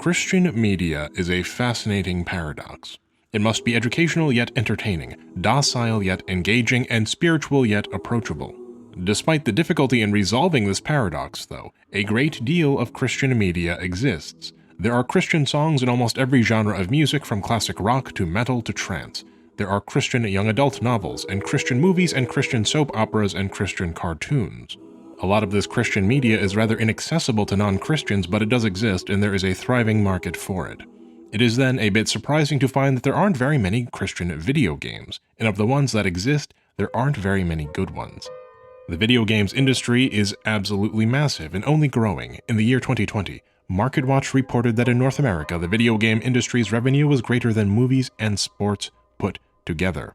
Christian media is a fascinating paradox. It must be educational yet entertaining, docile yet engaging, and spiritual yet approachable. Despite the difficulty in resolving this paradox, though, a great deal of Christian media exists. There are Christian songs in almost every genre of music, from classic rock to metal to trance. There are Christian young adult novels, and Christian movies, and Christian soap operas, and Christian cartoons. A lot of this Christian media is rather inaccessible to non-Christians, but it does exist, and there is a thriving market for it. It is then a bit surprising to find that there aren't very many Christian video games, and of the ones that exist, there aren't very many good ones. The video games industry is absolutely massive and only growing. In the year 2020, MarketWatch reported that in North America, the video game industry's revenue was greater than movies and sports put together.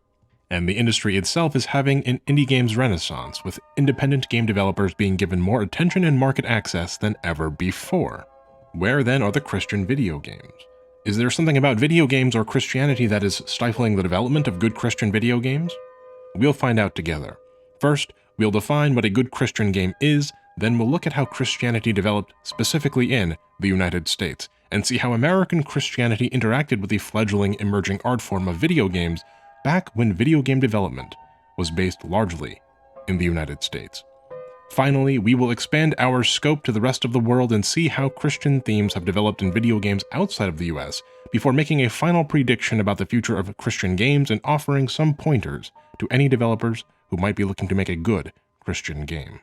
And the industry itself is having an indie games renaissance, with independent game developers being given more attention and market access than ever before. Where then are the Christian video games? Is there something about video games or Christianity that is stifling the development of good Christian video games? We'll find out together. First, we'll define what a good Christian game is, then we'll look at how Christianity developed specifically in the United States, and see how American Christianity interacted with the fledgling emerging art form of video games back when video game development was based largely in the United States. Finally, we will expand our scope to the rest of the world and see how Christian themes have developed in video games outside of the US, before making a final prediction about the future of Christian games and offering some pointers to any developers who might be looking to make a good Christian game.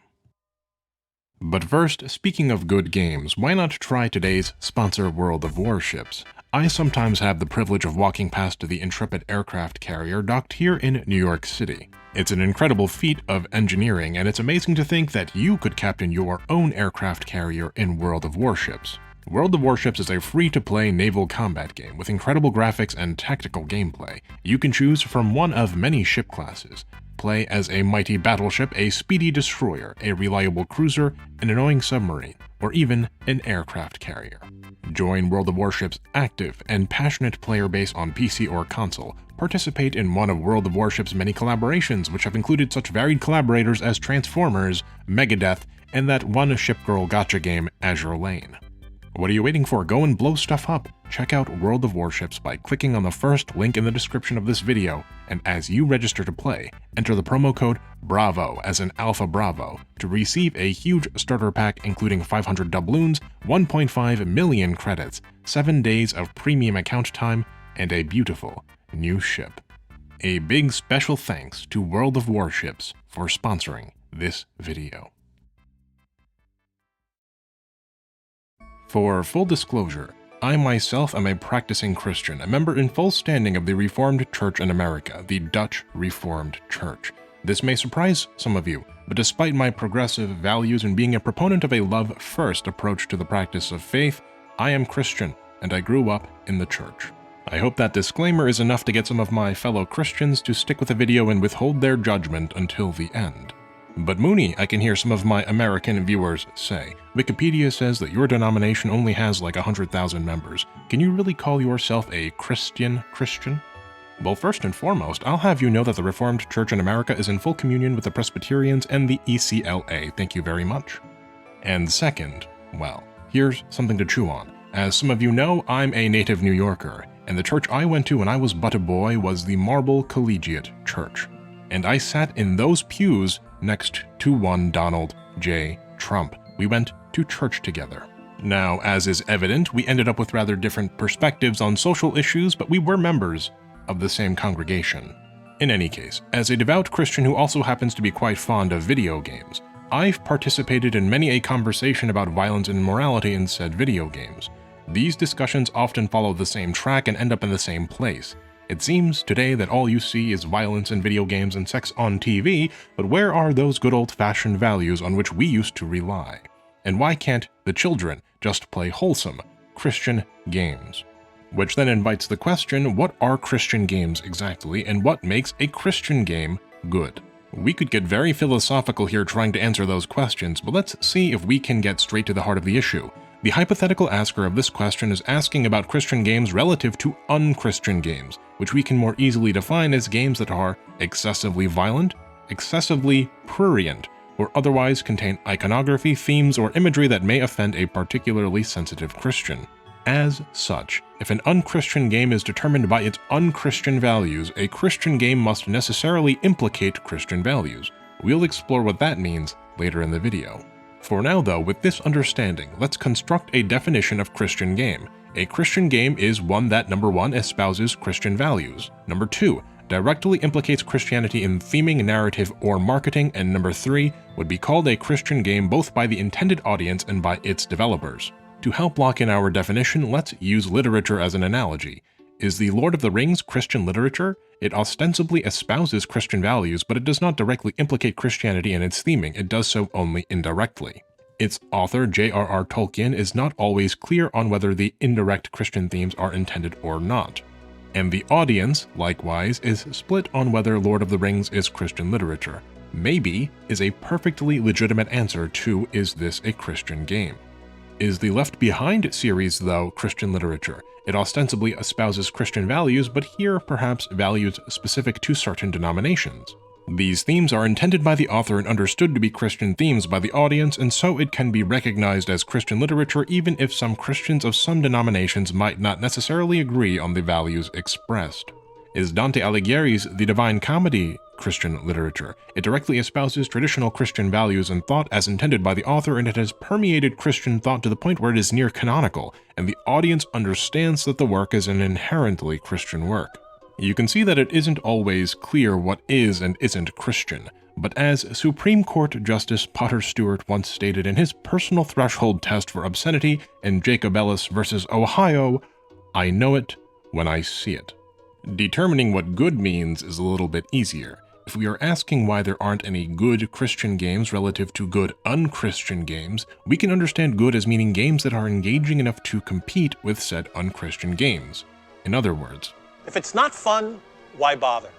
But first, speaking of good games, why not try today's sponsor, World of Warships? I sometimes have the privilege of walking past the Intrepid aircraft carrier docked here in New York City. It's an incredible feat of engineering, and it's amazing to think that you could captain your own aircraft carrier in World of Warships. World of Warships is a free-to-play naval combat game with incredible graphics and tactical gameplay. You can choose from one of many ship classes. Play as a mighty battleship, a speedy destroyer, a reliable cruiser, an annoying submarine, or even an aircraft carrier. Join World of Warships' active and passionate player base on PC or console. Participate in one of World of Warships' many collaborations, which have included such varied collaborators as Transformers, Megadeth, and that one shipgirl gacha game, Azure Lane. What are you waiting for? Go and blow stuff up! Check out World of Warships by clicking on the first link in the description of this video, and as you register to play, enter the promo code BRAVO as in Alpha Bravo to receive a huge starter pack including 500 doubloons, 1.5 million credits, 7 days of premium account time, and a beautiful new ship. A big special thanks to World of Warships for sponsoring this video. For full disclosure, I myself am a practicing Christian, a member in full standing of the Reformed Church in America, the Dutch Reformed Church. This may surprise some of you, but despite my progressive values and being a proponent of a love-first approach to the practice of faith, I am Christian, and I grew up in the church. I hope that disclaimer is enough to get some of my fellow Christians to stick with the video and withhold their judgment until the end. But Mooney, I can hear some of my American viewers say. Wikipedia says that your denomination only has like 100,000 members. Can you really call yourself a Christian? Well, first and foremost, I'll have you know that the Reformed Church in America is in full communion with the Presbyterians and the ECLA, thank you very much. And second, well, here's something to chew on. As some of you know, I'm a native New Yorker, and the church I went to when I was but a boy was the Marble Collegiate Church. And I sat in those pews next to one Donald J. Trump. We went to church together. Now, as is evident, we ended up with rather different perspectives on social issues, but we were members of the same congregation. In any case, as a devout Christian who also happens to be quite fond of video games, I've participated in many a conversation about violence and immorality in said video games. These discussions often follow the same track and end up in the same place. It seems today that all you see is violence in video games and sex on TV, but where are those good old-fashioned values on which we used to rely? And why can't the children just play wholesome Christian games? Which then invites the question, what are Christian games exactly, and what makes a Christian game good? We could get very philosophical here trying to answer those questions, but let's see if we can get straight to the heart of the issue. The hypothetical asker of this question is asking about Christian games relative to unchristian games, which we can more easily define as games that are excessively violent, excessively prurient, or otherwise contain iconography, themes, or imagery that may offend a particularly sensitive Christian. As such, if an unchristian game is determined by its unchristian values, a Christian game must necessarily implicate Christian values. We'll explore what that means later in the video. For now though, with this understanding, let's construct a definition of Christian game. A Christian game is one that, number 1, espouses Christian values, number 2, directly implicates Christianity in theming, narrative, or marketing, and number 3, would be called a Christian game both by the intended audience and by its developers. To help lock in our definition, let's use literature as an analogy. Is The Lord of the Rings Christian literature? It ostensibly espouses Christian values, but it does not directly implicate Christianity in its theming. It does so only indirectly. Its author, J.R.R. Tolkien, is not always clear on whether the indirect Christian themes are intended or not. And the audience, likewise, is split on whether Lord of the Rings is Christian literature. Maybe is a perfectly legitimate answer to, is this a Christian game? Is the Left Behind series, though, Christian literature? It ostensibly espouses Christian values, but here perhaps values specific to certain denominations. These themes are intended by the author and understood to be Christian themes by the audience, and so it can be recognized as Christian literature even if some Christians of some denominations might not necessarily agree on the values expressed. Is Dante Alighieri's The Divine Comedy Christian literature? It directly espouses traditional Christian values and thought as intended by the author, and it has permeated Christian thought to the point where it is near canonical, and the audience understands that the work is an inherently Christian work. You can see that it isn't always clear what is and isn't Christian, but as Supreme Court Justice Potter Stewart once stated in his personal threshold test for obscenity in Jacob Ellis versus Ohio, I know it when I see it. Determining what good means is a little bit easier. If we are asking why there aren't any good Christian games relative to good unchristian games, we can understand good as meaning games that are engaging enough to compete with said unchristian games. In other words, if it's not fun, why bother?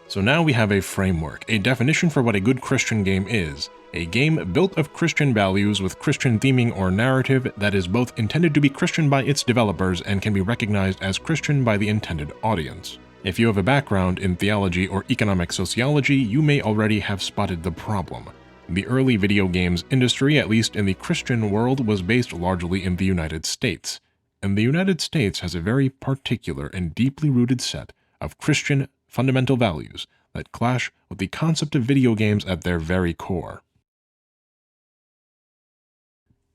So now we have a framework, a definition for what a good Christian game is. A game built of Christian values with Christian theming or narrative that is both intended to be Christian by its developers and can be recognized as Christian by the intended audience. If you have a background in theology or economic sociology, you may already have spotted the problem. The early video games industry, at least in the Christian world, was based largely in the United States. And the United States has a very particular and deeply rooted set of Christian fundamental values that clash with the concept of video games at their very core.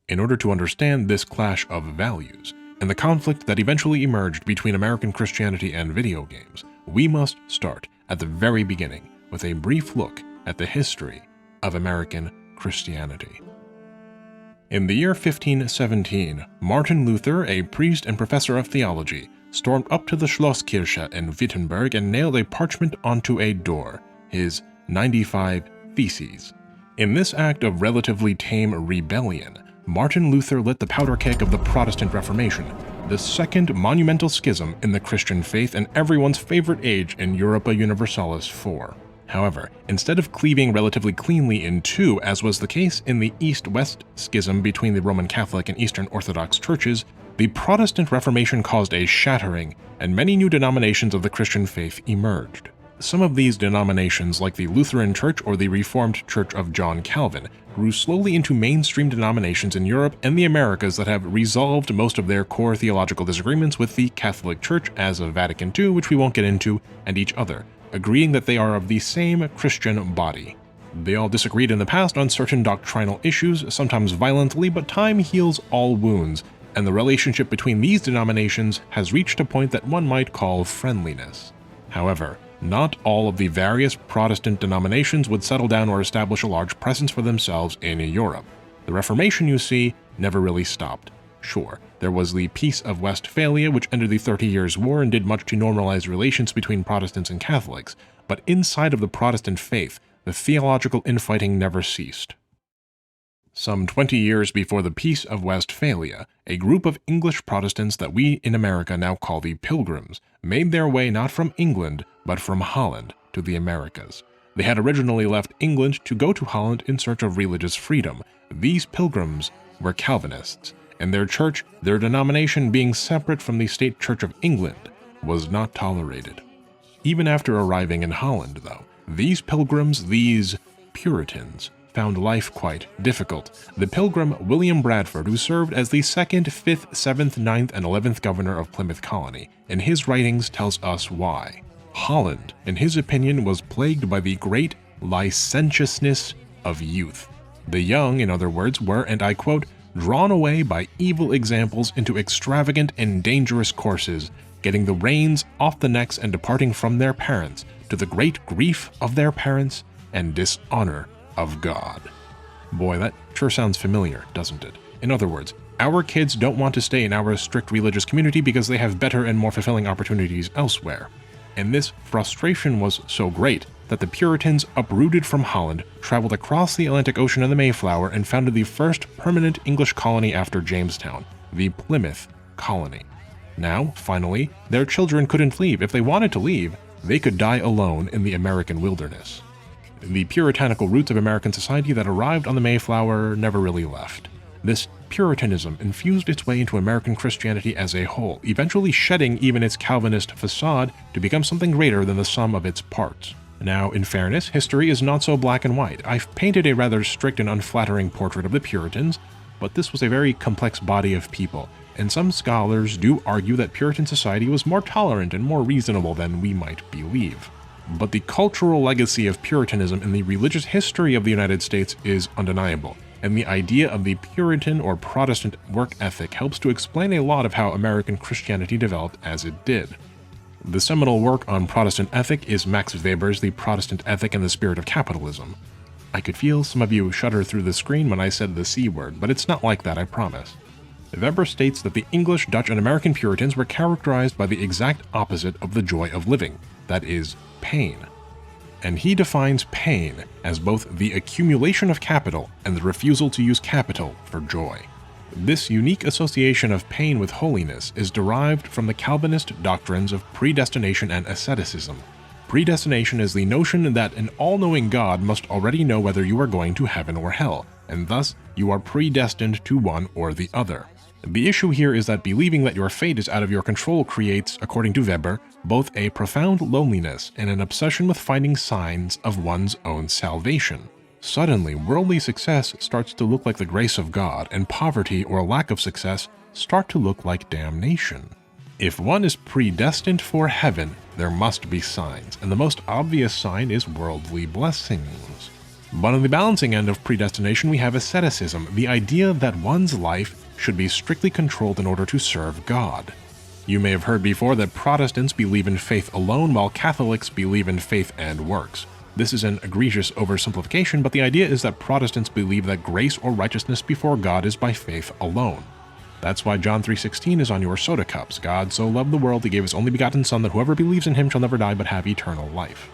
In order to understand this clash of values, and the conflict that eventually emerged between American Christianity and video games, we must start at the very beginning with a brief look at the history of American Christianity. In the year 1517, Martin Luther, a priest and professor of theology, stormed up to the Schlosskirche in Wittenberg and nailed a parchment onto a door, his 95 Theses. In this act of relatively tame rebellion, Martin Luther lit the powder keg of the Protestant Reformation, the second monumental schism in the Christian faith and everyone's favorite age in Europa Universalis IV. However, instead of cleaving relatively cleanly in two, as was the case in the East-West schism between the Roman Catholic and Eastern Orthodox churches, the Protestant Reformation caused a shattering, and many new denominations of the Christian faith emerged. Some of these denominations, like the Lutheran Church or the Reformed Church of John Calvin, grew slowly into mainstream denominations in Europe and the Americas that have resolved most of their core theological disagreements with the Catholic Church as of Vatican II, which we won't get into, and each other, agreeing that they are of the same Christian body. They all disagreed in the past on certain doctrinal issues, sometimes violently, but time heals all wounds, and the relationship between these denominations has reached a point that one might call friendliness. However, not all of the various Protestant denominations would settle down or establish a large presence for themselves in Europe. The Reformation, you see, never really stopped. Sure, there was the Peace of Westphalia, which ended the 30 Years' War and did much to normalize relations between Protestants and Catholics, but inside of the Protestant faith, the theological infighting never ceased. Some 20 years before the Peace of Westphalia, a group of English Protestants that we in America now call the Pilgrims made their way not from England, but from Holland to the Americas. They had originally left England to go to Holland in search of religious freedom. These Pilgrims were Calvinists, and their church, their denomination being separate from the State Church of England, was not tolerated. Even after arriving in Holland, though, these Pilgrims, these Puritans, found life quite difficult. The Pilgrim William Bradford, who served as the 2nd, 5th, 7th, 9th, and 11th governor of Plymouth Colony, in his writings tells us why. Holland, in his opinion, was plagued by the great licentiousness of youth. The young, in other words, were, and I quote, drawn away by evil examples into extravagant and dangerous courses, getting the reins off the necks and departing from their parents, to the great grief of their parents and dishonor of God. Boy, that sure sounds familiar, doesn't it? In other words, our kids don't want to stay in our strict religious community because they have better and more fulfilling opportunities elsewhere. And this frustration was so great that the Puritans uprooted from Holland, traveled across the Atlantic Ocean in the Mayflower, and founded the first permanent English colony after Jamestown, the Plymouth Colony. Now, finally, their children couldn't leave. If they wanted to leave, they could die alone in the American wilderness. The puritanical roots of American society that arrived on the Mayflower never really left. This Puritanism infused its way into American Christianity as a whole, eventually shedding even its Calvinist facade to become something greater than the sum of its parts. Now, in fairness, history is not so black and white. I've painted a rather strict and unflattering portrait of the Puritans, but this was a very complex body of people, and some scholars do argue that Puritan society was more tolerant and more reasonable than we might believe. But the cultural legacy of Puritanism in the religious history of the United States is undeniable, and the idea of the Puritan or Protestant work ethic helps to explain a lot of how American Christianity developed as it did. The seminal work on Protestant ethic is Max Weber's The Protestant Ethic and the Spirit of Capitalism. I could feel some of you shudder through the screen when I said the C word, but it's not like that, I promise. Weber states that the English, Dutch, and American Puritans were characterized by the exact opposite of the joy of living, that is, pain. And he defines pain as both the accumulation of capital and the refusal to use capital for joy. This unique association of pain with holiness is derived from the Calvinist doctrines of predestination and asceticism. Predestination is the notion that an all-knowing God must already know whether you are going to heaven or hell, and thus you are predestined to one or the other. The issue here is that believing that your fate is out of your control creates, according to Weber, both a profound loneliness and an obsession with finding signs of one's own salvation. Suddenly, worldly success starts to look like the grace of God, and poverty or lack of success start to look like damnation. If one is predestined for heaven, there must be signs, and the most obvious sign is worldly blessings. But on the balancing end of predestination, we have asceticism, the idea that one's life should be strictly controlled in order to serve God. You may have heard before that Protestants believe in faith alone, while Catholics believe in faith and works. This is an egregious oversimplification, but the idea is that Protestants believe that grace or righteousness before God is by faith alone. That's why John 3:16 is on your soda cups. God so loved the world, he gave his only begotten Son, that whoever believes in him shall never die but have eternal life.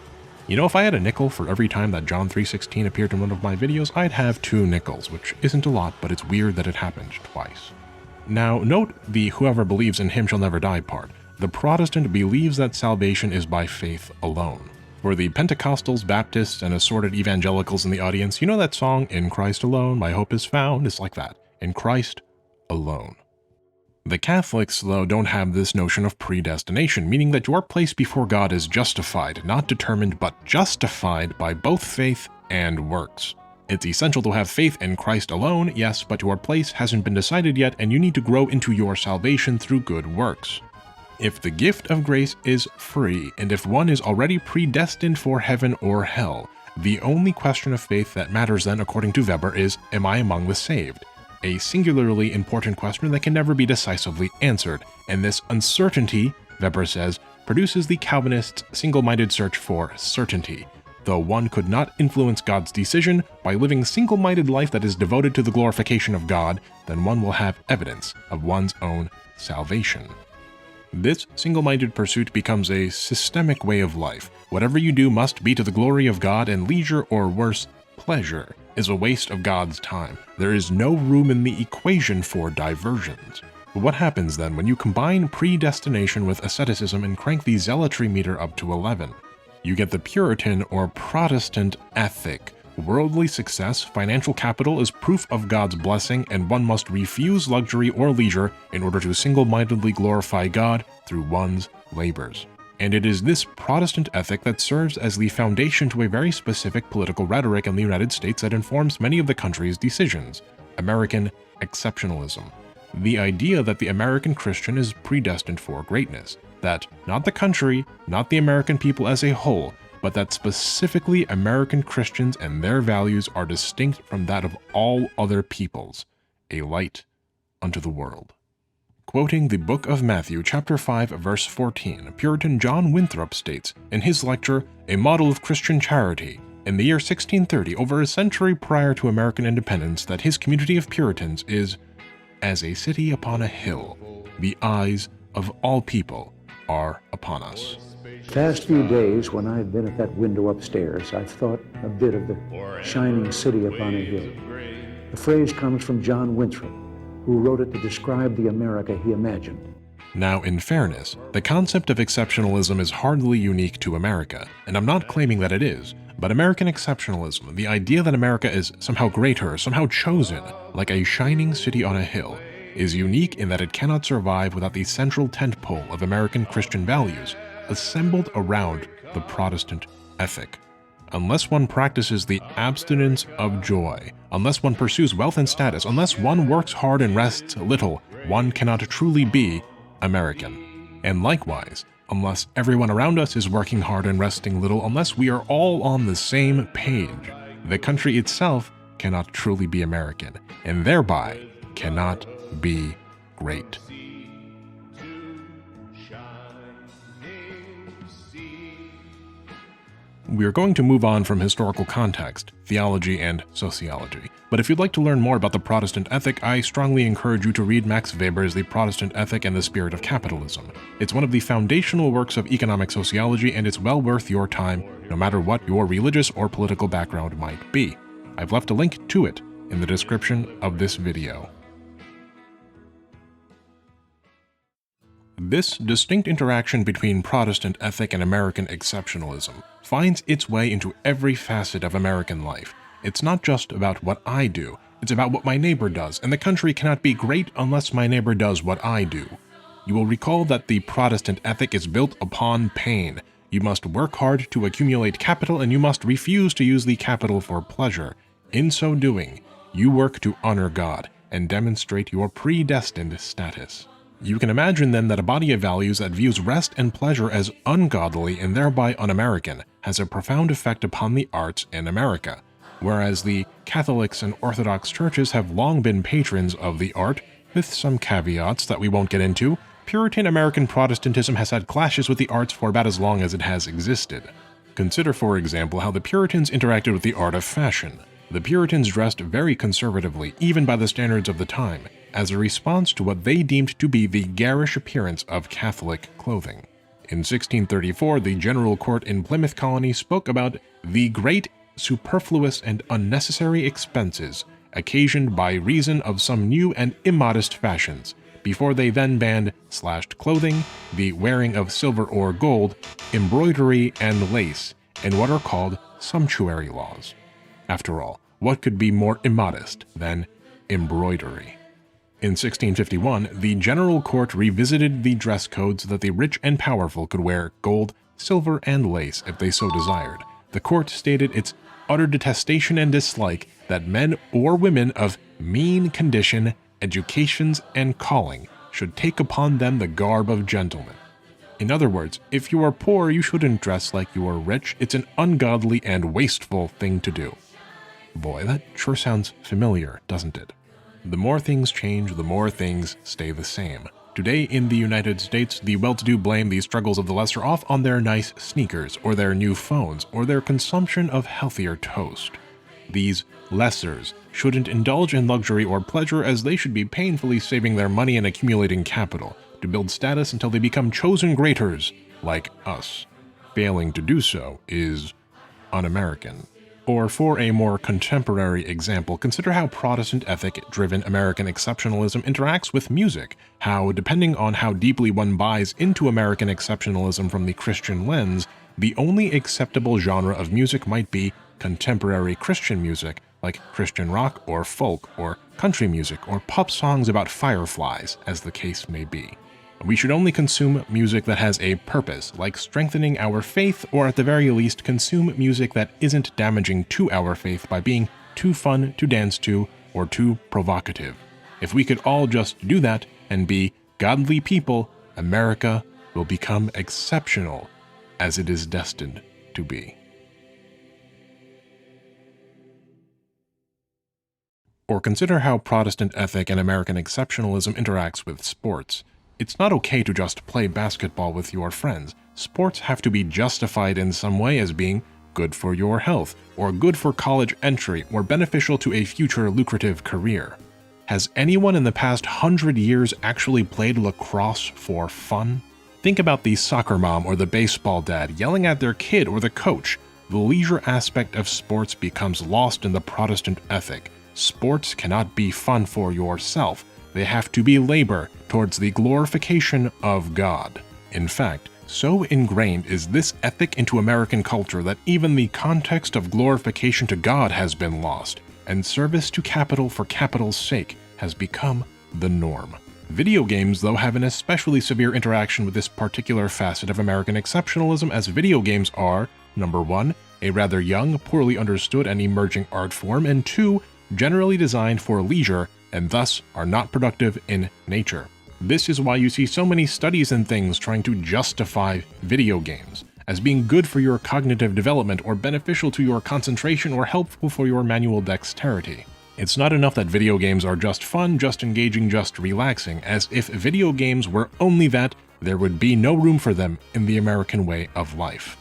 You know, if I had a nickel for every time that John 3:16 appeared in one of my videos, I'd have 2 nickels, which isn't a lot, but it's weird that it happened twice. Now, note the whoever believes in him shall never die part. The Protestant believes that salvation is by faith alone. For the Pentecostals, Baptists, and assorted evangelicals in the audience, you know that song, "In Christ Alone, My Hope Is Found"? It's like that. In Christ alone. The Catholics, though, don't have this notion of predestination, meaning that your place before God is justified, not determined, but justified by both faith and works. It's essential to have faith in Christ alone, yes, but your place hasn't been decided yet, and you need to grow into your salvation through good works. If the gift of grace is free, and if one is already predestined for heaven or hell, the only question of faith that matters then, according to Weber, is, am I among the saved? A singularly important question that can never be decisively answered, and this uncertainty, Weber says, produces the Calvinists' single-minded search for certainty. Though one could not influence God's decision by living a single-minded life that is devoted to the glorification of God, then one will have evidence of one's own salvation. This single-minded pursuit becomes a systemic way of life. Whatever you do must be to the glory of God, and leisure, or worse, pleasure, is a waste of God's time. There is no room in the equation for diversions. But what happens then when you combine predestination with asceticism and crank the zealotry meter up to 11? You get the Puritan or Protestant ethic. Worldly success, financial capital is proof of God's blessing, and one must refuse luxury or leisure in order to single-mindedly glorify God through one's labors. And it is this Protestant ethic that serves as the foundation to a very specific political rhetoric in the United States that informs many of the country's decisions: American exceptionalism. The idea that the American Christian is predestined for greatness, that not the country, not the American people as a whole, but that specifically American Christians and their values are distinct from that of all other peoples, a light unto the world. Quoting the book of Matthew, chapter 5, verse 14, Puritan John Winthrop states in his lecture, A Model of Christian Charity, in the year 1630, over a century prior to American independence, that his community of Puritans is as a city upon a hill. The eyes of all people are upon us. Past few days, when I've been at that window upstairs, I've thought a bit of the shining city upon a hill. The phrase comes from John Winthrop, who wrote it to describe the America he imagined. Now, in fairness, the concept of exceptionalism is hardly unique to America, and I'm not claiming that it is, but American exceptionalism, the idea that America is somehow greater, somehow chosen, like a shining city on a hill, is unique in that it cannot survive without the central tentpole of American Christian values, assembled around the Protestant ethic. Unless one practices the abstinence of joy, unless one pursues wealth and status, unless one works hard and rests little, one cannot truly be American. And likewise, unless everyone around us is working hard and resting little, unless we are all on the same page, the country itself cannot truly be American, and thereby cannot be great. We are going to move on from historical context, theology, and sociology. But if you'd like to learn more about the Protestant ethic, I strongly encourage you to read Max Weber's The Protestant Ethic and the Spirit of Capitalism. It's one of the foundational works of economic sociology, and it's well worth your time, no matter what your religious or political background might be. I've left a link to it in the description of this video. This distinct interaction between Protestant ethic and American exceptionalism finds its way into every facet of American life. It's not just about what I do, it's about what my neighbor does, and the country cannot be great unless my neighbor does what I do. You will recall that the Protestant ethic is built upon pain. You must work hard to accumulate capital, and you must refuse to use the capital for pleasure. In so doing, you work to honor God and demonstrate your predestined status. You can imagine then that a body of values that views rest and pleasure as ungodly and thereby un-American has a profound effect upon the arts in America. Whereas the Catholics and Orthodox churches have long been patrons of the art, with some caveats that we won't get into, Puritan American Protestantism has had clashes with the arts for about as long as it has existed. Consider, for example, how the Puritans interacted with the art of fashion. The Puritans dressed very conservatively, even by the standards of the time, as a response to what they deemed to be the garish appearance of Catholic clothing. In 1634, the General Court in Plymouth Colony spoke about the great superfluous and unnecessary expenses occasioned by reason of some new and immodest fashions, before they then banned slashed clothing, the wearing of silver or gold, embroidery, and lace, and what are called sumptuary laws. After all, what could be more immodest than embroidery? In 1651, the General Court revisited the dress code so that the rich and powerful could wear gold, silver, and lace if they so desired. The court stated its utter detestation and dislike that men or women of mean condition, educations, and calling should take upon them the garb of gentlemen. In other words, if you are poor, you shouldn't dress like you are rich. It's an ungodly and wasteful thing to do. Boy, that sure sounds familiar, doesn't it? The more things change, the more things stay the same. Today in the United States, the well-to-do blame the struggles of the lesser off on their nice sneakers, or their new phones, or their consumption of healthier toast. These lessers shouldn't indulge in luxury or pleasure, as they should be painfully saving their money and accumulating capital to build status until they become chosen greaters like us. Failing to do so is un-American. Or for a more contemporary example, consider how Protestant ethic-driven American exceptionalism interacts with music, how, depending on how deeply one buys into American exceptionalism from the Christian lens, the only acceptable genre of music might be contemporary Christian music, like Christian rock or folk or country music or pop songs about fireflies, as the case may be. We should only consume music that has a purpose, like strengthening our faith, or at the very least consume music that isn't damaging to our faith by being too fun to dance to or too provocative. If we could all just do that and be godly people, America will become exceptional, as it is destined to be. Or consider how Protestant ethic and American exceptionalism interacts with sports. It's not okay to just play basketball with your friends. Sports have to be justified in some way as being good for your health, or good for college entry, or beneficial to a future lucrative career. Has anyone in the past 100 years actually played lacrosse for fun? Think about the soccer mom or the baseball dad yelling at their kid or the coach. The leisure aspect of sports becomes lost in the Protestant ethic. Sports cannot be fun for yourself. They have to be labor towards the glorification of God. In fact, so ingrained is this ethic into American culture that even the context of glorification to God has been lost, and service to capital for capital's sake has become the norm. Video games, though, have an especially severe interaction with this particular facet of American exceptionalism, as video games are, number one, a rather young, poorly understood and emerging art form, and two, generally designed for leisure and thus are not productive in nature. This is why you see so many studies and things trying to justify video games as being good for your cognitive development or beneficial to your concentration or helpful for your manual dexterity. It's not enough that video games are just fun, just engaging, just relaxing, as if video games were only that, there would be no room for them in the American way of life.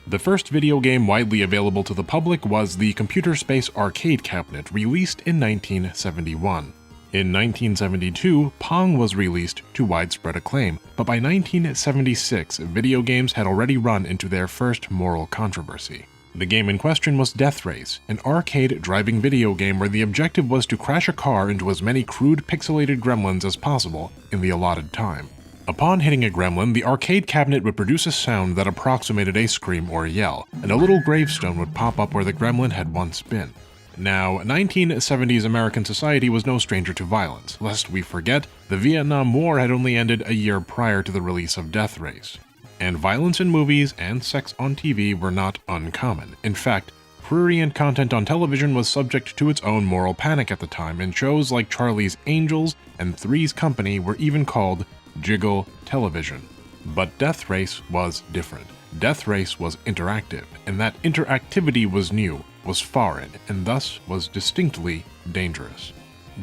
The first video game widely available to the public was the Computer Space Arcade Cabinet, released in 1971. In 1972, Pong was released to widespread acclaim, but by 1976, video games had already run into their first moral controversy. The game in question was Death Race, an arcade driving video game where the objective was to crash a car into as many crude pixelated gremlins as possible in the allotted time. Upon hitting a gremlin, the arcade cabinet would produce a sound that approximated a scream or yell, and a little gravestone would pop up where the gremlin had once been. Now, 1970s American society was no stranger to violence. Lest we forget, the Vietnam War had only ended a year prior to the release of Death Race. And violence in movies and sex on TV were not uncommon. In fact, prurient content on television was subject to its own moral panic at the time, and shows like Charlie's Angels and Three's Company were even called Jiggle television. But Death Race was different. Death Race was interactive, and that interactivity was new, was foreign, and thus was distinctly dangerous.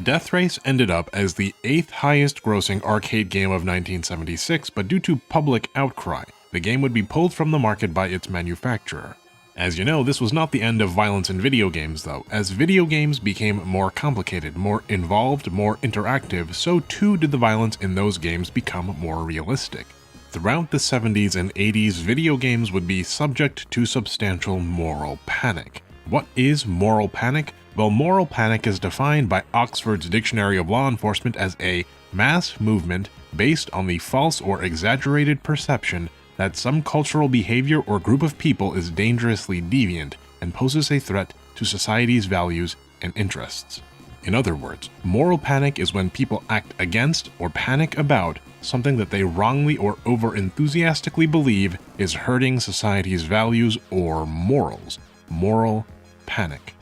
Death Race ended up as the 8th highest grossing arcade game of 1976, but due to public outcry, the game would be pulled from the market by its manufacturer. As you know, this was not the end of violence in video games, though. As video games became more complicated, more involved, more interactive, so too did the violence in those games become more realistic. Throughout the 70s and 80s, video games would be subject to substantial moral panic. What is moral panic? Well, moral panic is defined by Oxford's Dictionary of Law Enforcement as a mass movement based on the false or exaggerated perception that some cultural behavior or group of people is dangerously deviant and poses a threat to society's values and interests. In other words, moral panic is when people act against or panic about something that they wrongly or over-enthusiastically believe is hurting society's values or morals. Moral panic.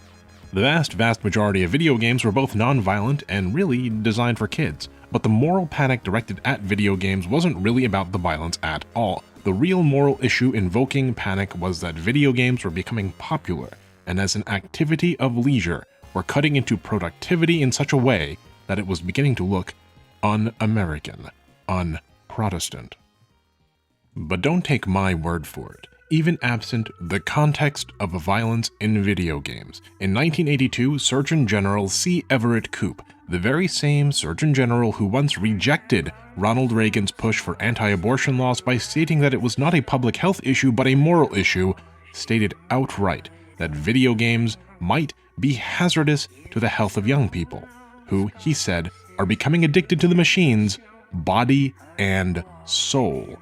The vast majority of video games were both non-violent and really designed for kids, but the moral panic directed at video games wasn't really about the violence at all. The real moral issue invoking panic was that video games were becoming popular, and as an activity of leisure, were cutting into productivity in such a way that it was beginning to look un-American, un-Protestant. But don't take my word for it. Even absent the context of violence in video games, in 1982, Surgeon General C. Everett Koop, the very same Surgeon General who once rejected Ronald Reagan's push for anti-abortion laws by stating that it was not a public health issue but a moral issue, stated outright that video games might be hazardous to the health of young people, who, he said, are becoming addicted to the machines, body and soul.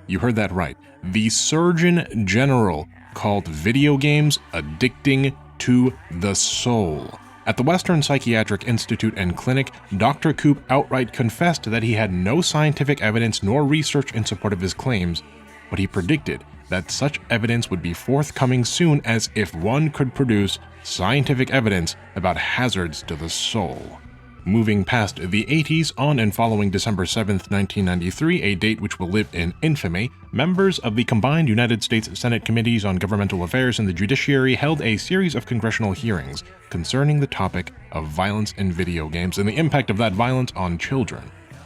You heard that right. The Surgeon General called video games addicting to the soul. At the Western Psychiatric Institute and Clinic, Dr. Koop outright confessed that he had no scientific evidence nor research in support of his claims, but he predicted that such evidence would be forthcoming soon as if one could produce scientific evidence about hazards to the soul. Moving past the 80s, on and following December 7, 1993, a date which will live in infamy, members of the combined United States Senate Committees on Governmental Affairs and the Judiciary held a series of congressional hearings concerning the topic of violence in video games and the impact of that violence on children.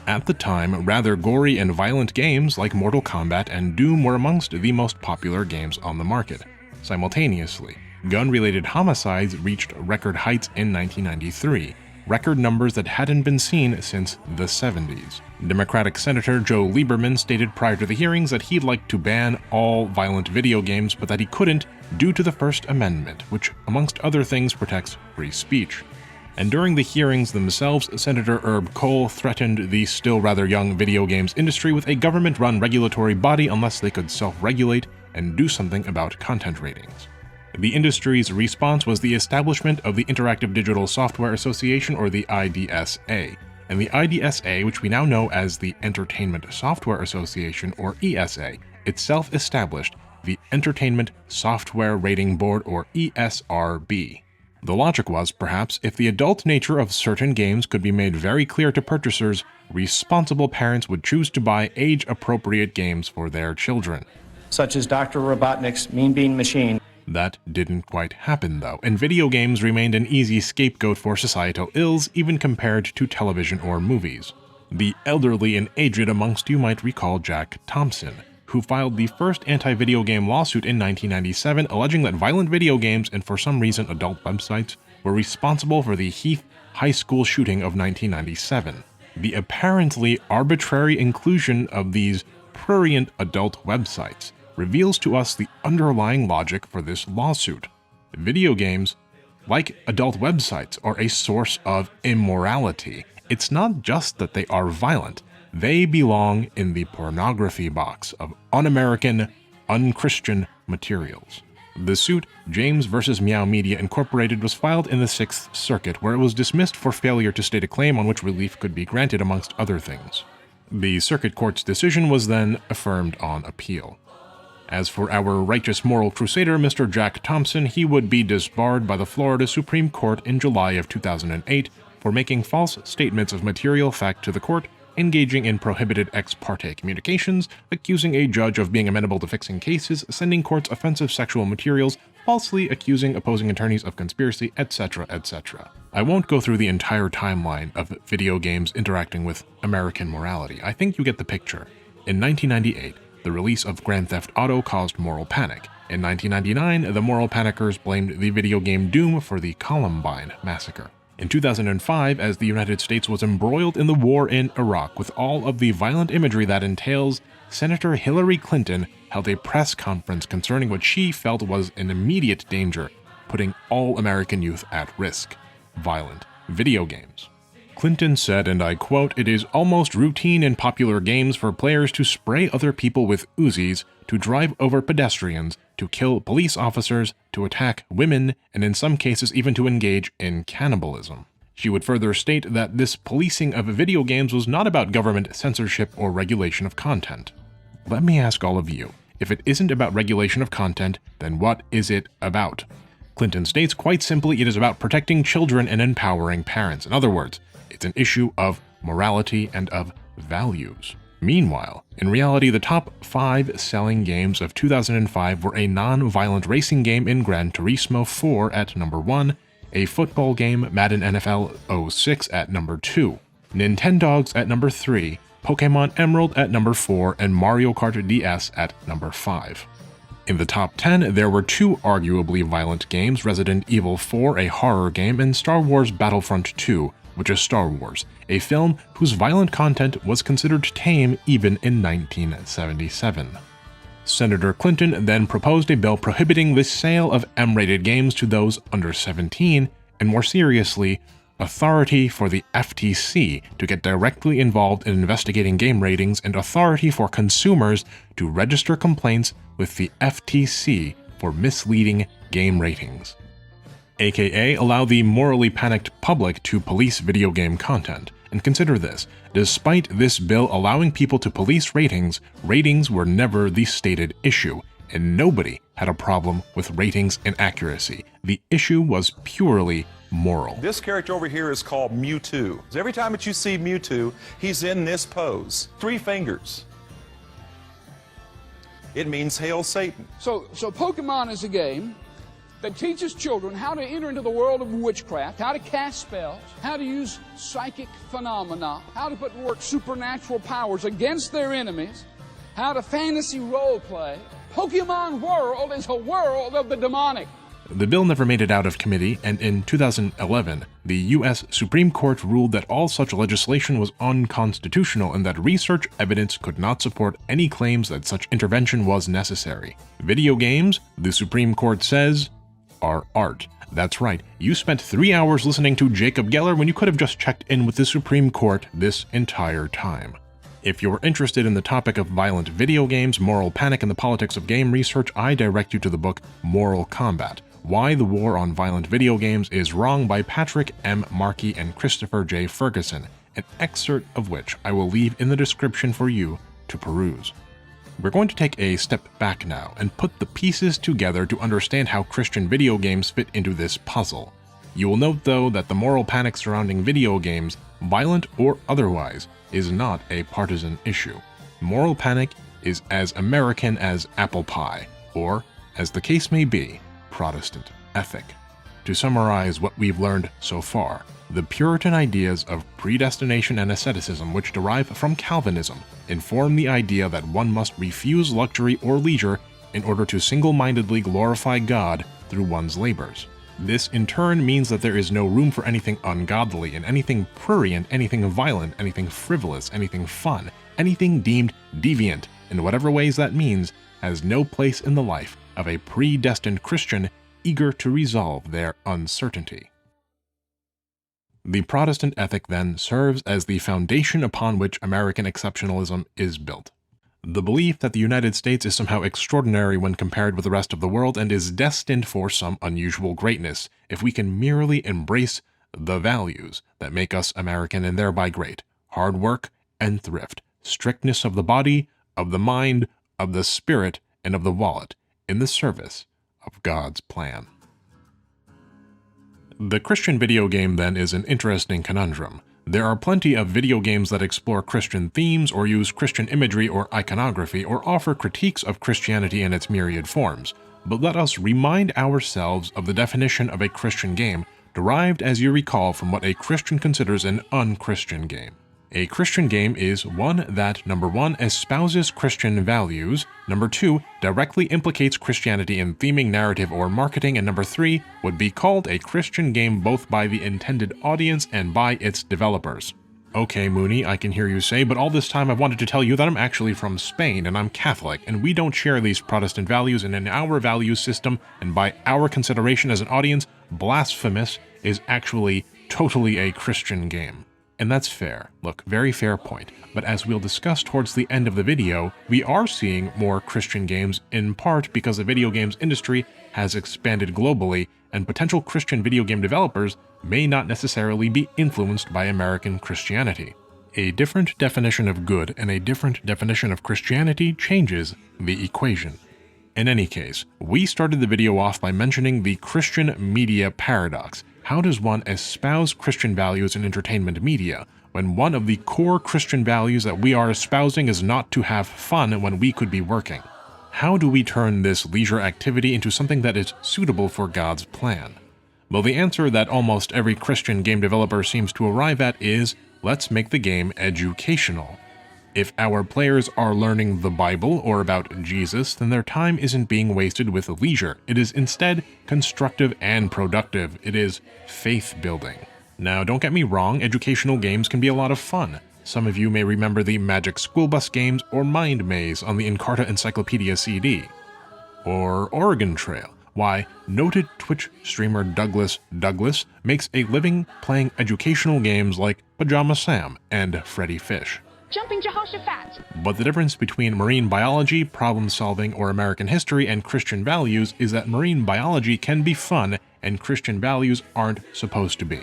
At the time, rather gory and violent games like Mortal Kombat and Doom were amongst the most popular games on the market. Simultaneously, gun-related homicides reached record heights in 1993, record numbers that hadn't been seen since the 70s. Democratic Senator Joe Lieberman stated prior to the hearings that he'd like to ban all violent video games, but that he couldn't due to the First Amendment, which, amongst other things, protects free speech. And during the hearings themselves, Senator Herb Kohl threatened the still rather young video games industry with a government-run regulatory body unless they could self-regulate and do something about content ratings. The industry's response was the establishment of the Interactive Digital Software Association, or the IDSA. And the IDSA, which we now know as the Entertainment Software Association, or ESA, itself established the Entertainment Software Rating Board, or ESRB. The logic was, perhaps, if the adult nature of certain games could be made very clear to purchasers, responsible parents would choose to buy age-appropriate games for their children. Such as Dr. Robotnik's Mean Bean Machine. That didn't quite happen, though, and video games remained an easy scapegoat for societal ills, even compared to television or movies. The elderly and aged amongst you might recall Jack Thompson, who filed the first anti-video game lawsuit in 1997, alleging that violent video games and for some reason adult websites were responsible for the Heath High School shooting of 1997. The apparently arbitrary inclusion of these prurient adult websites reveals to us the underlying logic for this lawsuit. Video games, like adult websites, are a source of immorality. It's not just that they are violent, they belong in the pornography box of un-American, un-Christian materials. The suit, James v. Meow Media Incorporated, was filed in the Sixth Circuit, where it was dismissed for failure to state a claim on which relief could be granted, amongst other things. The Circuit Court's decision was then affirmed on appeal. As for our righteous moral crusader, Mr. Jack Thompson, he would be disbarred by the Florida Supreme Court in July of 2008 for making false statements of material fact to the court, engaging in prohibited ex parte communications, accusing a judge of being amenable to fixing cases, sending courts offensive sexual materials, falsely accusing opposing attorneys of conspiracy, etc., etc. I won't go through the entire timeline of video games interacting with American morality. I think you get the picture. In 1998, the release of Grand Theft Auto caused moral panic. In 1999, the moral panickers blamed the video game Doom for the Columbine massacre. In 2005, as the United States was embroiled in the war in Iraq with all of the violent imagery that entails, Senator Hillary Clinton held a press conference concerning what she felt was an immediate danger, putting all American youth at risk: violent video games. Clinton said, and I quote, "It is almost routine in popular games for players to spray other people with Uzis, to drive over pedestrians, to kill police officers, to attack women, and in some cases even to engage in cannibalism." She would further state that this policing of video games was not about government censorship or regulation of content. Let me ask all of you, if it isn't about regulation of content, then what is it about? Clinton states quite simply it is about protecting children and empowering parents. In other words, it's an issue of morality and of values. Meanwhile, in reality, the top 5 selling games of 2005 were a non-violent racing game in Gran Turismo 4 at number 1, a football game, Madden NFL 06 at number 2, Nintendogs at number 3, Pokemon Emerald at number 4, and Mario Kart DS at number 5. In the top 10, there were 2 arguably violent games, Resident Evil 4, a horror game, and Star Wars Battlefront 2, which is Star Wars, a film whose violent content was considered tame even in 1977. Senator Clinton then proposed a bill prohibiting the sale of M-rated games to those under 17, and more seriously, authority for the FTC to get directly involved in investigating game ratings and authority for consumers to register complaints with the FTC for misleading game ratings. aka allow the morally panicked public to police video game content. And consider this, despite this bill allowing people to police ratings, ratings were never the stated issue, and nobody had a problem with ratings inaccuracy. The issue was purely moral. This character over here is called Mewtwo. Every time that you see Mewtwo, he's in this pose. 3 fingers. It means hail Satan. So Pokemon is a game that teaches children how to enter into the world of witchcraft, how to cast spells, how to use psychic phenomena, how to put to work supernatural powers against their enemies, how to fantasy role play. Pokemon world is a world of the demonic. The bill never made it out of committee, and in 2011, the U.S. Supreme Court ruled that all such legislation was unconstitutional and that research evidence could not support any claims that such intervention was necessary. Video games, the Supreme Court says, are art. That's right, you spent 3 hours listening to Jacob Geller when you could have just checked in with the Supreme Court this entire time. If you're interested in the topic of violent video games, moral panic, and the politics of game research, I direct you to the book Moral Combat: Why the War on Violent Video Games is Wrong by Patrick M. Markey and Christopher J. Ferguson, an excerpt of which I will leave in the description for you to peruse. We're going to take a step back now and put the pieces together to understand how Christian video games fit into this puzzle. You will note, though, that the moral panic surrounding video games, violent or otherwise, is not a partisan issue. Moral panic is as American as apple pie, or, as the case may be, Protestant ethic. To summarize what we've learned so far, the Puritan ideas of predestination and asceticism, which derive from Calvinism, inform the idea that one must refuse luxury or leisure in order to single-mindedly glorify God through one's labors. This in turn means that there is no room for anything ungodly and anything prurient, anything violent, anything frivolous, anything fun, anything deemed deviant, in whatever ways that means, has no place in the life of a predestined Christian eager to resolve their uncertainty. The Protestant ethic then serves as the foundation upon which American exceptionalism is built. The belief that the United States is somehow extraordinary when compared with the rest of the world and is destined for some unusual greatness if we can merely embrace the values that make us American and thereby great: hard work and thrift, strictness of the body, of the mind, of the spirit, and of the wallet, in the service of God's plan. The Christian video game, then, is an interesting conundrum. There are plenty of video games that explore Christian themes or use Christian imagery or iconography or offer critiques of Christianity in its myriad forms. But let us remind ourselves of the definition of a Christian game, derived, as you recall, from what a Christian considers an unchristian game. A Christian game is one that, number 1, espouses Christian values, number 2, directly implicates Christianity in theming, narrative, or marketing, and number 3, would be called a Christian game both by the intended audience and by its developers. Okay, Mooney, I can hear you say, but all this time I've wanted to tell you that I'm actually from Spain and I'm Catholic, and we don't share these Protestant values, and in our value system, and by our consideration as an audience, Blasphemous is actually totally a Christian game. And that's fair. Look, very fair point. But as we'll discuss towards the end of the video, we are seeing more Christian games in part because the video games industry has expanded globally, and potential Christian video game developers may not necessarily be influenced by American Christianity. A different definition of good and a different definition of Christianity changes the equation. In any case, we started the video off by mentioning the Christian media paradox. How does one espouse Christian values in entertainment media when one of the core Christian values that we are espousing is not to have fun when we could be working? How do we turn this leisure activity into something that is suitable for God's plan? Well, the answer that almost every Christian game developer seems to arrive at is, let's make the game educational. If our players are learning the Bible or about Jesus, then their time isn't being wasted with leisure. It is instead constructive and productive. It is faith-building. Now, don't get me wrong, educational games can be a lot of fun. Some of you may remember the Magic School Bus games or Mind Maze on the Encarta Encyclopedia CD. Or Oregon Trail. Why, noted Twitch streamer Douglas makes a living playing educational games like Pajama Sam and Freddy Fish. Jumping Jehoshaphat. But the difference between marine biology, problem solving, or American history and Christian values is that marine biology can be fun and Christian values aren't supposed to be.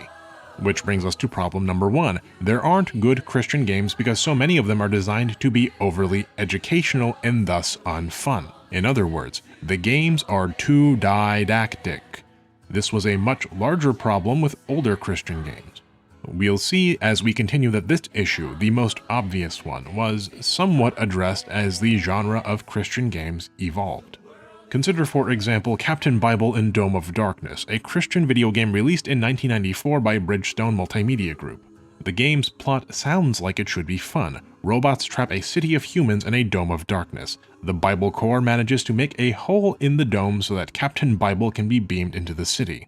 Which brings us to problem number 1. There aren't good Christian games because so many of them are designed to be overly educational and thus unfun. In other words, the games are too didactic. This was a much larger problem with older Christian games. We'll see as we continue that this issue, the most obvious one, was somewhat addressed as the genre of Christian games evolved. Consider, for example, Captain Bible and Dome of Darkness, a Christian video game released in 1994 by Bridgestone Multimedia Group. The game's plot sounds like it should be fun. Robots trap a city of humans in a dome of darkness. The Bible Corps manages to make a hole in the dome so that Captain Bible can be beamed into the city.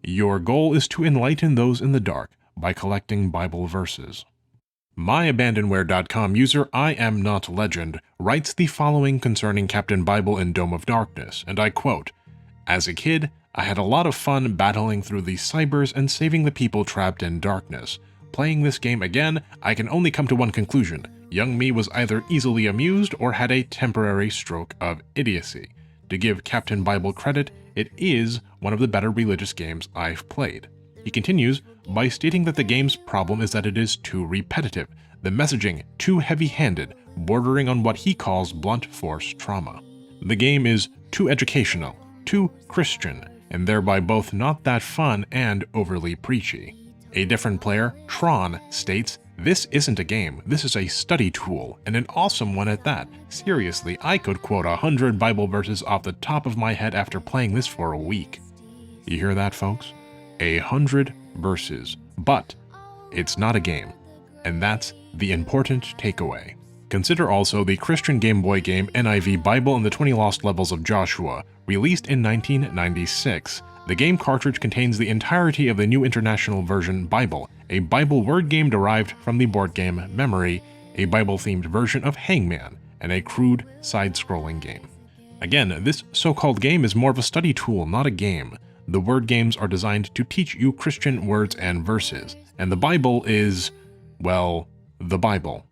Your goal is to enlighten those in the dark by collecting Bible verses. MyAbandonware.com user I Am Not Legend writes the following concerning Captain Bible and Dome of Darkness, and I quote, "As a kid, I had a lot of fun battling through the cybers and saving the people trapped in darkness. Playing this game again, I can only come to one conclusion. Young me was either easily amused or had a temporary stroke of idiocy. To give Captain Bible credit, it is one of the better religious games I've played." He continues by stating that the game's problem is that it is too repetitive, the messaging too heavy-handed, bordering on what he calls blunt force trauma. The game is too educational, too Christian, and thereby both not that fun and overly preachy. A different player, Tron, states, "This isn't a game, this is a study tool, and an awesome one at that. Seriously, I could quote 100 Bible verses off the top of my head after playing this for a week." You hear that, folks? 100 verses. But it's not a game. And that's the important takeaway. Consider also the Christian Game Boy game NIV Bible and the 20 Lost Levels of Joshua, released in 1996. The game cartridge contains the entirety of the New International Version Bible, a Bible word game derived from the board game Memory, a Bible-themed version of Hangman, and a crude side-scrolling game. Again, this so-called game is more of a study tool, not a game. The word games are designed to teach you Christian words and verses, and the Bible is, well, the Bible.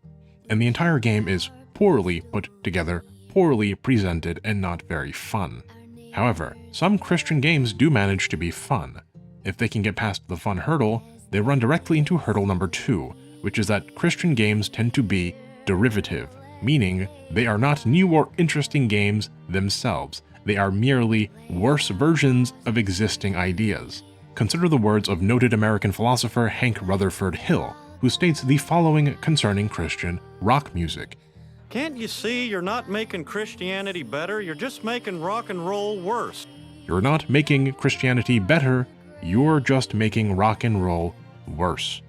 And the entire game is poorly put together, poorly presented, and not very fun. However, some Christian games do manage to be fun. If they can get past the fun hurdle, they run directly into hurdle number 2, which is that Christian games tend to be derivative, meaning they are not new or interesting games themselves. They are merely worse versions of existing ideas. Consider the words of noted American philosopher Hank Rutherford Hill, who states the following concerning Christian rock music. "Can't you see you're not making Christianity better? You're just making rock and roll worse." You're not making Christianity better, you're just making rock and roll worse.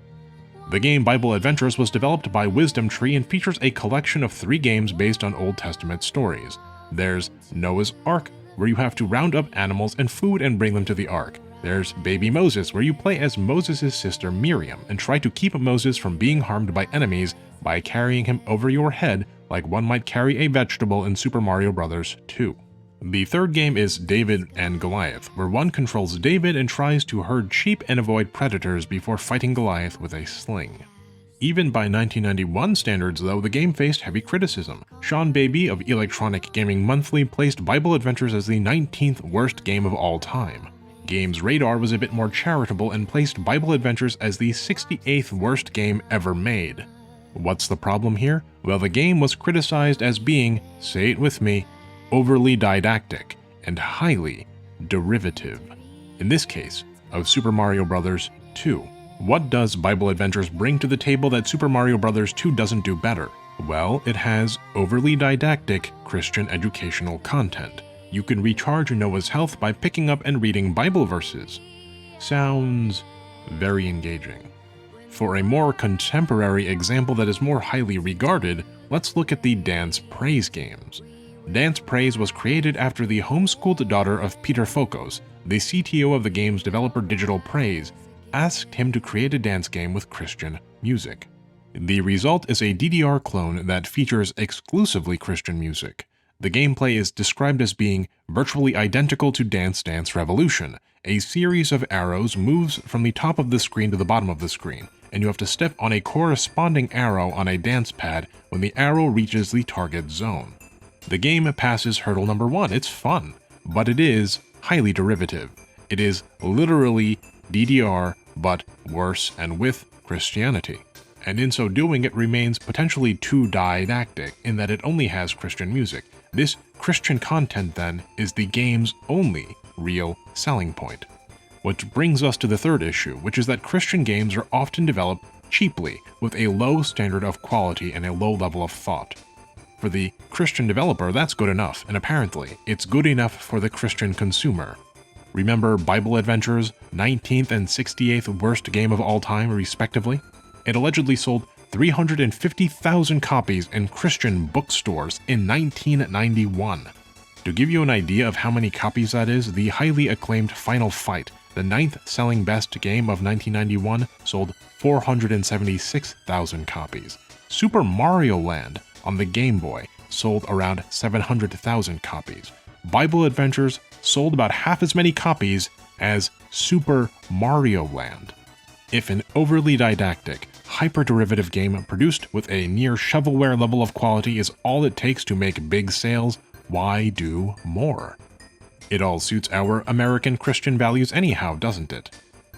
The game Bible Adventures was developed by Wisdom Tree and features a collection of 3 games based on Old Testament stories. There's Noah's Ark, where you have to round up animals and food and bring them to the ark. There's Baby Moses, where you play as Moses' sister Miriam and try to keep Moses from being harmed by enemies by carrying him over your head like one might carry a vegetable in Super Mario Bros. 2. The third game is David and Goliath, where one controls David and tries to herd sheep and avoid predators before fighting Goliath with a sling. Even by 1991 standards, though, the game faced heavy criticism. Sean Baby of Electronic Gaming Monthly placed Bible Adventures as the 19th worst game of all time. Games Radar was a bit more charitable and placed Bible Adventures as the 68th worst game ever made. What's the problem here? Well, the game was criticized as being, say it with me, overly didactic and highly derivative. In this case, of Super Mario Bros. 2. What does Bible Adventures bring to the table that Super Mario Bros. 2 doesn't do better? Well, it has overly didactic Christian educational content. You can recharge Noah's health by picking up and reading Bible verses. Sounds very engaging. For a more contemporary example that is more highly regarded, let's look at the Dance Praise games. Dance Praise was created after the homeschooled daughter of Peter Fokos, the CTO of the game's developer Digital Praise, asked him to create a dance game with Christian music. The result is a DDR clone that features exclusively Christian music. The gameplay is described as being virtually identical to Dance Dance Revolution. A series of arrows moves from the top of the screen to the bottom of the screen, and you have to step on a corresponding arrow on a dance pad when the arrow reaches the target zone. The game passes hurdle number 1. It's fun, but it is highly derivative. It is literally DDR, but worse and with Christianity. And in so doing, it remains potentially too didactic in that it only has Christian music. This Christian content, then, is the game's only real selling point. Which brings us to the third issue, which is that Christian games are often developed cheaply, with a low standard of quality and a low level of thought. For the Christian developer, that's good enough, and apparently, it's good enough for the Christian consumer. Remember Bible Adventures, 19th and 68th worst game of all time, respectively? It allegedly sold 350,000 copies in Christian bookstores in 1991. To give you an idea of how many copies that is, the highly acclaimed Final Fight, the 9th selling best game of 1991, sold 476,000 copies. Super Mario Land on the Game Boy sold around 700,000 copies. Bible Adventures sold about half as many copies as Super Mario Land. If an overly didactic, hyper-derivative game produced with a near shovelware level of quality is all it takes to make big sales, why do more? It all suits our American Christian values anyhow, doesn't it?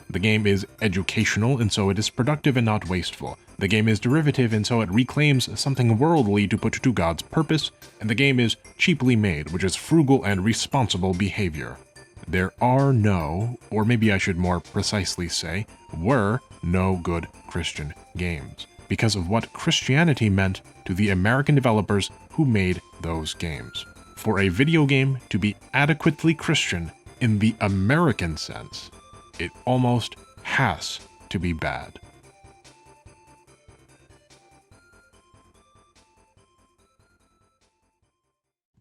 The game is educational, and so it is productive and not wasteful. The game is derivative, and so it reclaims something worldly to put to God's purpose, and the game is cheaply made, which is frugal and responsible behavior. There are no, or maybe I should more precisely say, were no good Christian games, because of what Christianity meant to the American developers who made those games. For a video game to be adequately Christian in the American sense, it almost has to be bad.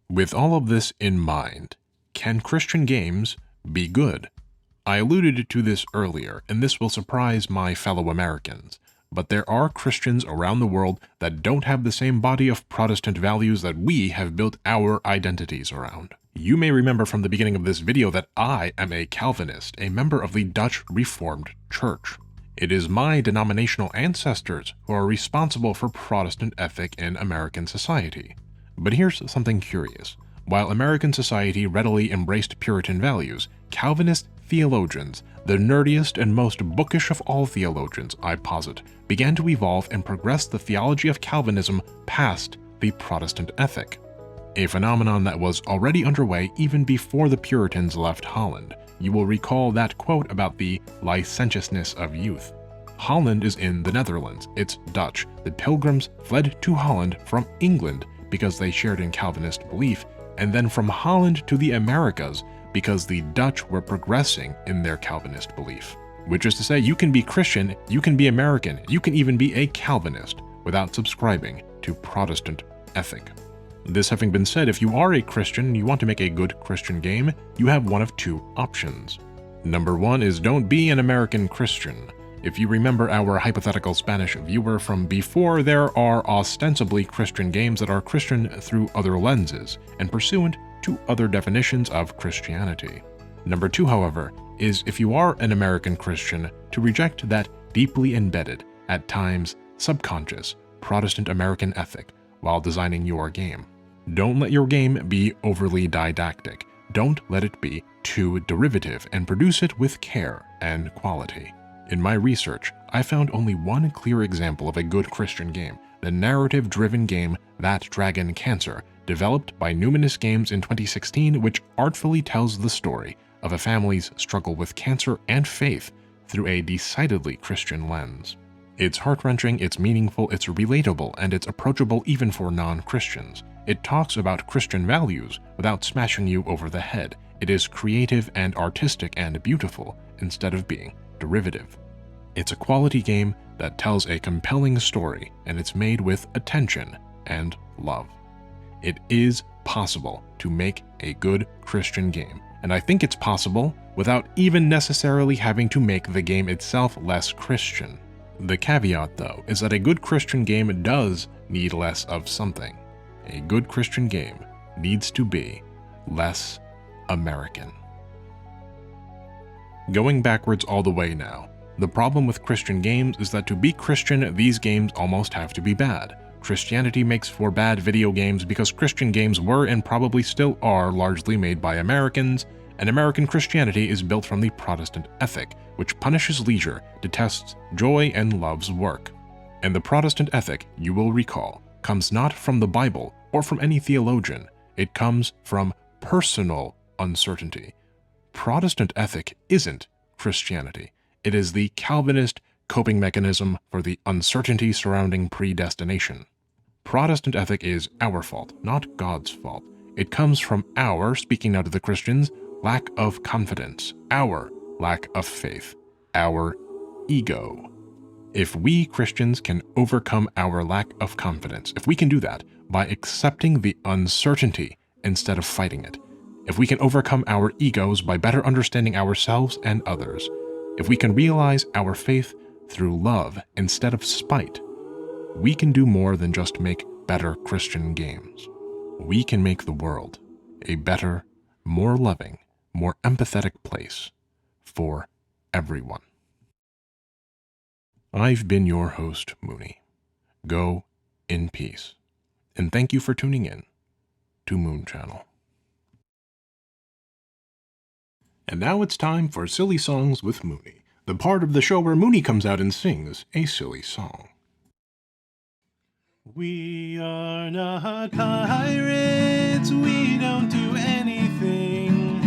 With all of this in mind, can Christian games be good? I alluded to this earlier, and this will surprise my fellow Americans, but there are Christians around the world that don't have the same body of Protestant values that we have built our identities around. You may remember from the beginning of this video that I am a Calvinist, a member of the Dutch Reformed Church. It is my denominational ancestors who are responsible for Protestant ethic in American society. But here's something curious. While American society readily embraced Puritan values, Calvinist theologians, the nerdiest and most bookish of all theologians, I posit, began to evolve and progress the theology of Calvinism past the Protestant ethic. A phenomenon that was already underway even before the Puritans left Holland. You will recall that quote about the licentiousness of youth. Holland is in the Netherlands. It's Dutch. The Pilgrims fled to Holland from England because they shared in Calvinist belief, and then from Holland to the Americas because the Dutch were progressing in their Calvinist belief. Which is to say, you can be Christian, you can be American, you can even be a Calvinist without subscribing to Protestant ethic. This having been said, if you are a Christian and you want to make a good Christian game, you have one of two options. Number one is don't be an American Christian. If you remember our hypothetical Spanish viewer from before, there are ostensibly Christian games that are Christian through other lenses and pursuant to other definitions of Christianity. Number two, however, is if you are an American Christian, to reject that deeply embedded, at times subconscious, Protestant American ethic while designing your game. Don't let your game be overly didactic. Don't let it be too derivative, and produce it with care and quality. In my research, I found only one clear example of a good Christian game, the narrative-driven game That Dragon Cancer, developed by Numinous Games in 2016, which artfully tells the story of a family's struggle with cancer and faith through a decidedly Christian lens. It's heart-wrenching, it's meaningful, it's relatable, and it's approachable even for non-Christians. It talks about Christian values without smashing you over the head. It is creative and artistic and beautiful instead of being derivative. It's a quality game that tells a compelling story, and it's made with attention and love. It is possible to make a good Christian game, and I think it's possible without even necessarily having to make the game itself less Christian. The caveat, though, is that a good Christian game does need less of something. A good Christian game needs to be less American. Going backwards all the way now, the problem with Christian games is that to be Christian, these games almost have to be bad. Christianity makes for bad video games because Christian games were and probably still are largely made by Americans, and American Christianity is built from the Protestant ethic, which punishes leisure, detests joy, and loves work. And the Protestant ethic, you will recall, comes not from the Bible or from any theologian. It comes from personal uncertainty. Protestant ethic isn't Christianity. It is the Calvinist coping mechanism for the uncertainty surrounding predestination. Protestant ethic is our fault, not God's fault. It comes from our, speaking now to the Christians, lack of confidence, our lack of faith, our ego. If we Christians can overcome our lack of confidence, if we can do that by accepting the uncertainty instead of fighting it, if we can overcome our egos by better understanding ourselves and others, if we can realize our faith through love instead of spite, we can do more than just make better Christian games. We can make the world a better, more loving, more empathetic place for everyone. I've been your host, Mooney. Go in peace. And thank you for tuning in to Moon Channel. And now it's time for Silly Songs with Mooney, the part of the show where Mooney comes out and sings a silly song. We are not pirates, we don't do anything.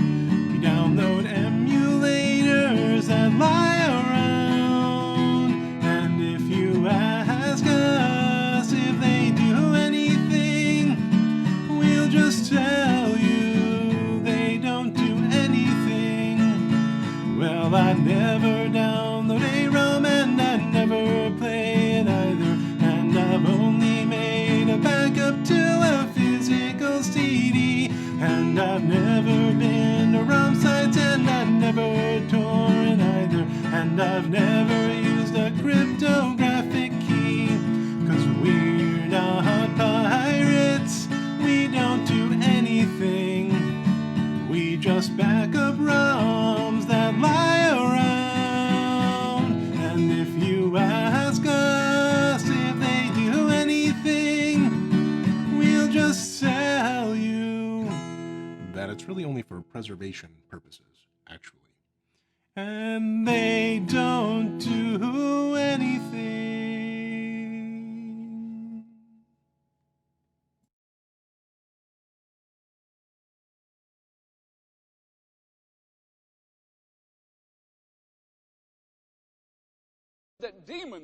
We download emulators that lie around. And if you ask us if they do anything, we'll just tell you they don't do anything. Well, I never download a ROM and I never play it either. And I've only made a backup to a physical CD. And I've never been to ROM sites and I've never torrent either. And I've never used a cryptographic key. 'Cause we're not pirates, we don't do anything. We just back up ROMs that lie around. And if you ask us if they do anything, we'll just tell you That it's really only for preservation purposes, actually. and they don't do anything. That demons